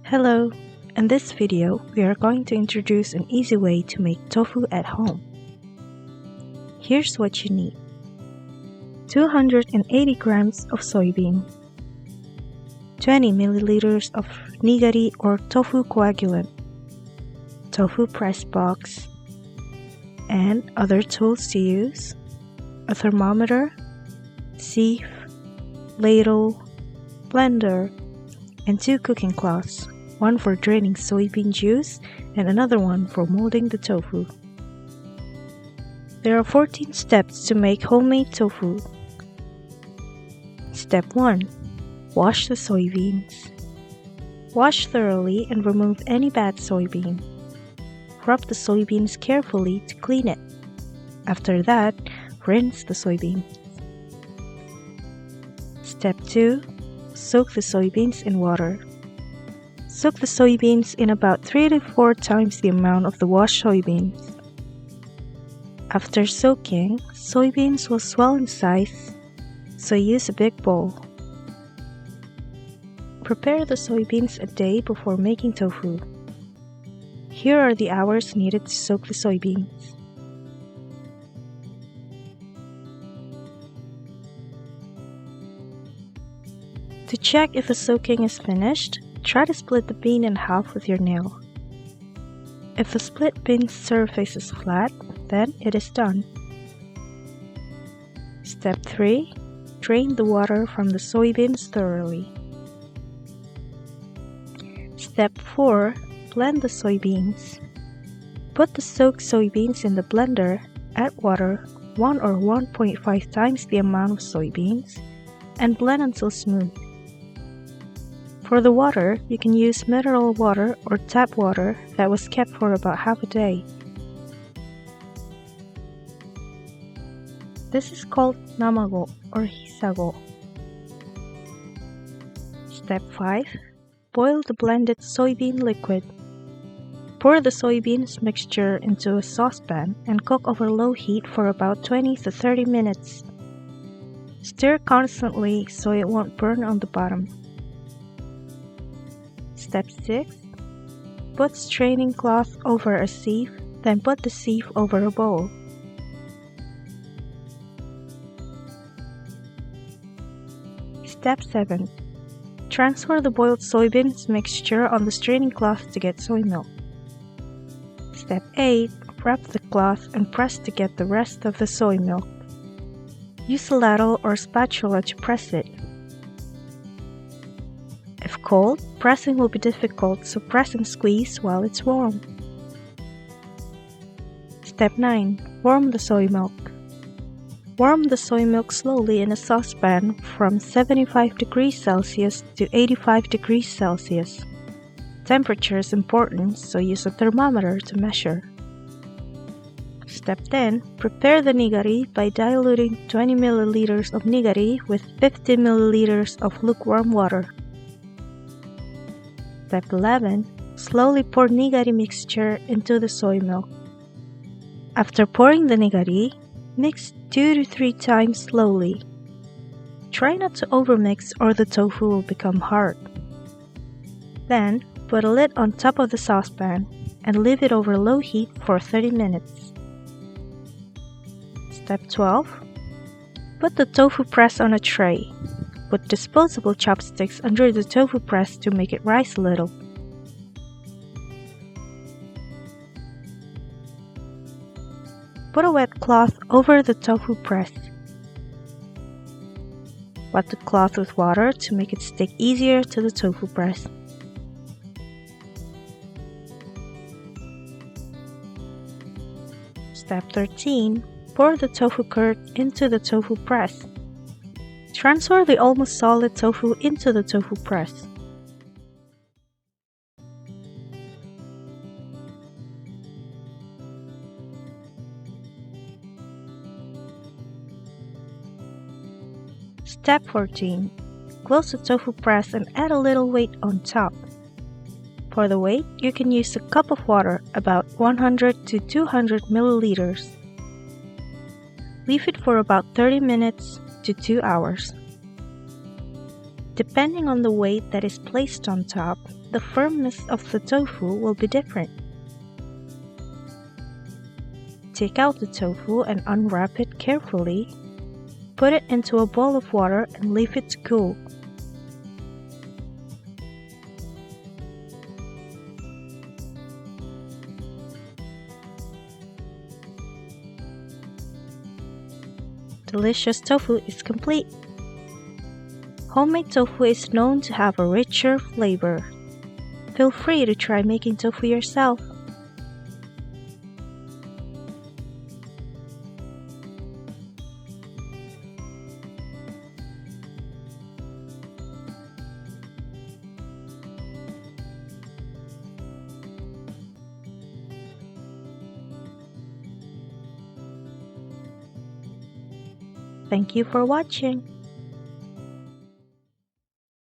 Hello! In this video, we are going to introduce an easy way to make tofu at home. Here's what you need. 280 grams of soybean, 20 milliliters of nigari or tofu coagulant, tofu press box, and other tools to use, a thermometer, sieve, ladle, blender, and 2 cooking cloths, one for draining soybean juice and another one for molding the tofu. There are 14 steps to make homemade tofu. Step 1. Wash the soybeans. Wash thoroughly and remove any bad soybean. Rub the soybeans carefully to clean it. After that, rinse the soybeans. Step 2. Soak the soybeans in water. Soak the soybeans in about 3 to 4 times the amount of the washed soybeans. After soaking, soybeans will swell in size, so use a big bowl. Prepare the soybeans a day before making tofu. Here are the hours needed to soak the soybeans. To check if the soaking is finished, try to split the bean in half with your nail. If the split bean surface is flat, then it is done. Step 3. Drain the water from the soybeans thoroughly. Step 4. Blend the soybeans. Put the soaked soybeans in the blender, add water 1 or 1.5 times the amount of soybeans, and blend until smooth. For the water, you can use mineral water or tap water that was kept for about half a day. This is called namago or hisago. Step 5. Boil the blended soybean liquid. Pour the soybeans mixture into a saucepan and cook over low heat for about 20 to 30 minutes. Stir constantly so it won't burn on the bottom. Step 6. Put straining cloth over a sieve, then put the sieve over a bowl. Step 7. Transfer the boiled soybeans mixture on the straining cloth to get soy milk. Step 8. Wrap the cloth and press to get the rest of the soy milk. Use a ladle or spatula to press it. If cold, pressing will be difficult, so press and squeeze while it's warm. Step 9. Warm the soy milk. Warm the soy milk slowly in a saucepan from 75 degrees Celsius to 85 degrees Celsius. Temperature is important, so use a thermometer to measure. Step 10. Prepare the nigari by diluting 20 milliliters of nigari with 50 milliliters of lukewarm water. Step 11. Slowly pour nigari mixture into the soy milk. After pouring the nigari, mix 2 to 3 times slowly. Try not to overmix or the tofu will become hard. Then, put a lid on top of the saucepan and leave it over low heat for 30 minutes. Step 12. Put the tofu press on a tray. Put disposable chopsticks under the tofu press to make it rise a little. Put a wet cloth over the tofu press. Wet the cloth with water to make it stick easier to the tofu press. Step 13. Pour the tofu curd into the tofu press. Transfer the almost solid tofu into the tofu press. Step 14. Close the tofu press and add a little weight on top. For the weight, you can use a cup of water, about 100 to 200 milliliters. Leave it for about 30 minutes to 2 hours. Depending on the weight that is placed on top, the firmness of the tofu will be different. Take out the tofu and unwrap it carefully. Put it into a bowl of water and leave it to cool. Delicious tofu is complete. Homemade tofu is known to have a richer flavor. Feel free to try making tofu yourself. Thank you for watching.